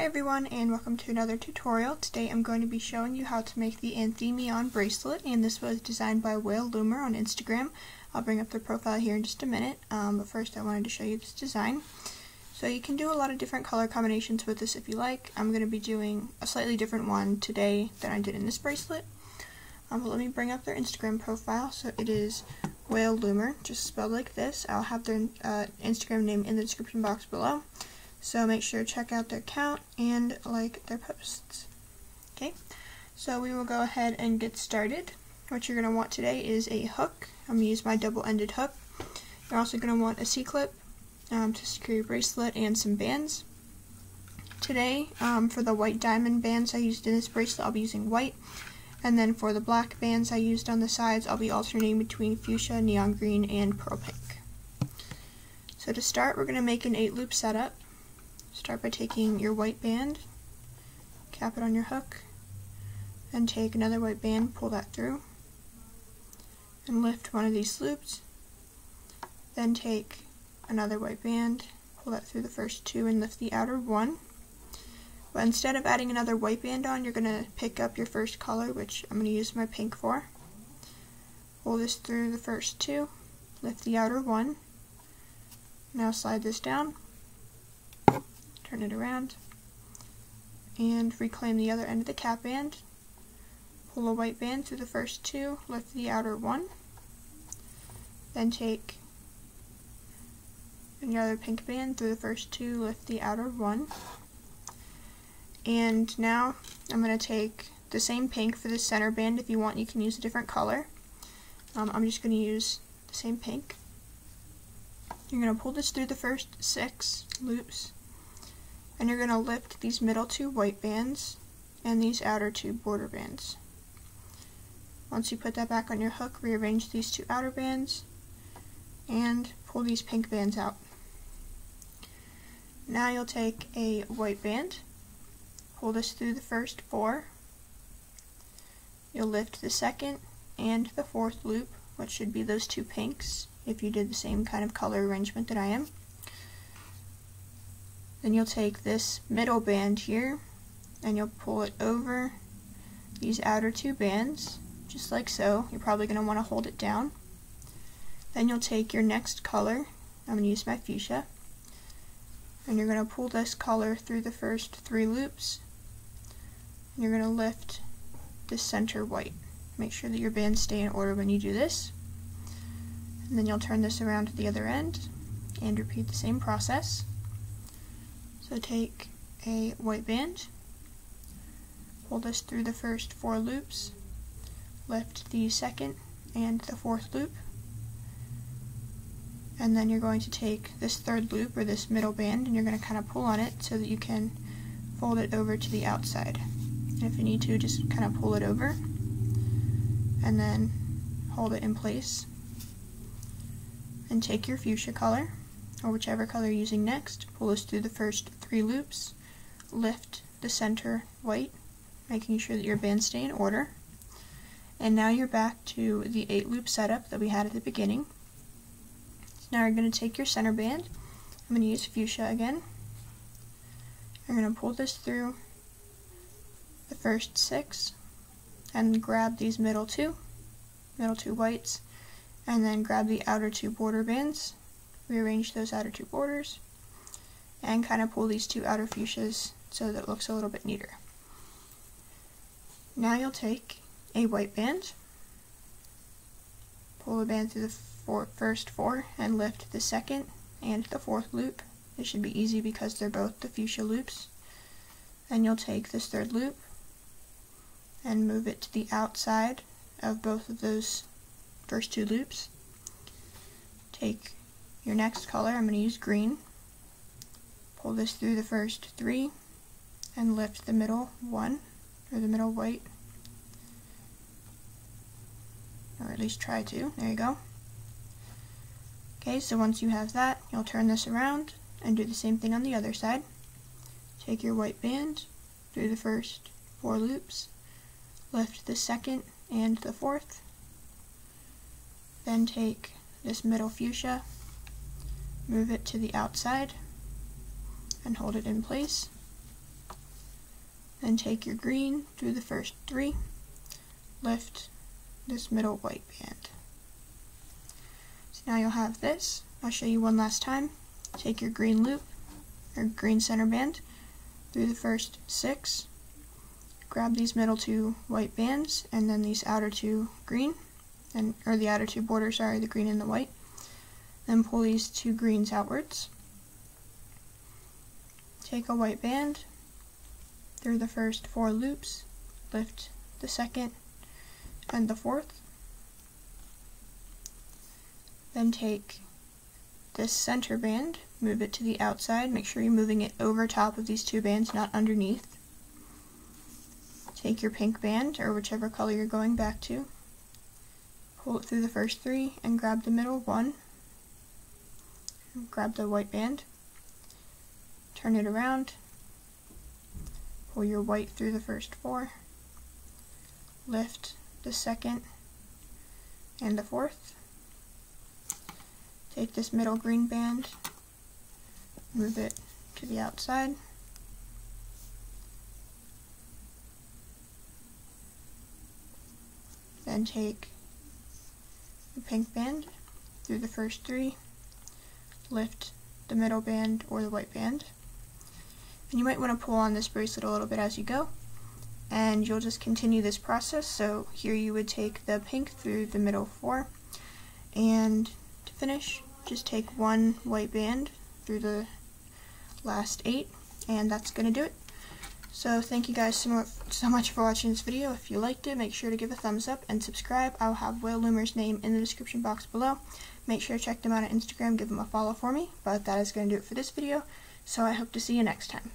Hi everyone, and welcome to another tutorial. Today I'm going to be showing you how to make the Anthemion Bracelet, and this was designed by Whale Loomer on Instagram. I'll bring up their profile here in just a minute, but first I wanted to show you this design. So you can do a lot of different color combinations with this if you like. I'm going to be doing a slightly different one today than I did in this bracelet. But let me bring up their Instagram profile. So it is Whale Loomer, just spelled like this. I'll have their Instagram name in the description box below. So make sure to check out their account and like their posts. Okay, so we will go ahead and get started. What you're going to want today is a hook. I'm going to use my double-ended hook. You're also going to want a C-clip to secure your bracelet and some bands. Today, for the white diamond bands I used in this bracelet, I'll be using white. And then for the black bands I used on the sides, I'll be alternating between fuchsia, neon green, and pearl pink. So to start, we're going to make an 8-loop setup. Start by taking your white band, cap it on your hook, then take another white band, pull that through, and lift one of these loops. Then take another white band, pull that through the first two, and lift the outer one. But instead of adding another white band on, you're going to pick up your first color, which I'm going to use my pink for. Pull this through the first two, lift the outer one. Now slide this down. Turn it around, and reclaim the other end of the cap band. Pull a white band through the first two, lift the outer one, then take another pink band through the first two, lift the outer one. And now I'm going to take the same pink for the center band. If you want, you can use a different color. I'm just going to use the same pink. You're going to pull this through the first 6 loops. And you're going to lift these middle 2 white bands and these outer 2 border bands. Once you put that back on your hook, rearrange these 2 outer bands and pull these pink bands out. Now you'll take a white band, pull this through the first 4. You'll lift the second and the 4th loop, which should be those 2 pinks if you did the same kind of color arrangement that I am. Then you'll take this middle band here and you'll pull it over these outer 2 bands, just like so. You're probably going to want to hold it down. Then you'll take your next color, I'm going to use my fuchsia, and you're going to pull this color through the first 3 loops, and you're going to lift the center white. Make sure that your bands stay in order when you do this. And then you'll turn this around to the other end and repeat the same process. So take a white band, pull this through the first 4 loops, lift the second and the 4th loop, and then you're going to take this 3rd loop, or this middle band, and you're going to kind of pull on it so that you can fold it over to the outside. And if you need to, just kind of pull it over, and then hold it in place. And take your fuchsia color, or whichever color you're using next, pull this through the first 3 loops, lift the center white, making sure that your bands stay in order. And now you're back to the 8-loop setup that we had at the beginning. So now you're going to take your center band, I'm going to use fuchsia again. You're going to pull this through the first 6, and grab these middle 2 whites, and then grab the outer 2 border bands. Rearrange those outer 2 borders and kind of pull these 2 outer fuchsias so that it looks a little bit neater. Now you'll take a white band, pull the band through the first 4 and lift the second and the 4th loop. This should be easy because they're both the fuchsia loops. Then you'll take this 3rd loop and move it to the outside of both of those first 2 loops. Take your next color, I'm going to use green, pull this through the first 3 and lift the middle 1, or the middle white, or at least try to. There you go. Okay, so once you have that, you'll turn this around and do the same thing on the other side. Take your white band through the first 4 loops, lift the second and the 4th, then take this middle fuchsia, move it to the outside, and hold it in place. Then take your green through the first 3, lift this middle white band. So now you'll have this. I'll show you one last time. Take your green loop, or green center band, through the first 6, grab these middle 2 white bands, and then these outer 2 green, or the outer 2 borders, sorry, the green and the white. Then pull these 2 greens outwards. Take a white band through the first 4 loops, lift the second and the fourth. Then take this center band, move it to the outside, make sure you're moving it over top of these 2 bands, not underneath. Take your pink band, or whichever color you're going back to, pull it through the first 3 and grab the middle 1, grab the white band, turn it around, pull your white through the first 4, lift the second and the fourth. Take this middle green band, move it to the outside, then take the pink band through the first 3, lift the middle band or the white band, and you might want to pull on this bracelet a little bit as you go, and you'll just continue this process. So here you would take the pink through the middle 4, and to finish, just take 1 white band through the last 8, and that's going to do it. So thank you guys so much for watching this video. If you liked it, make sure to give a thumbs up and subscribe. I'll have Whale Loomer's name in the description box below. Make sure to check them out on Instagram, give them a follow for me. But that is going to do it for this video, so I hope to see you next time.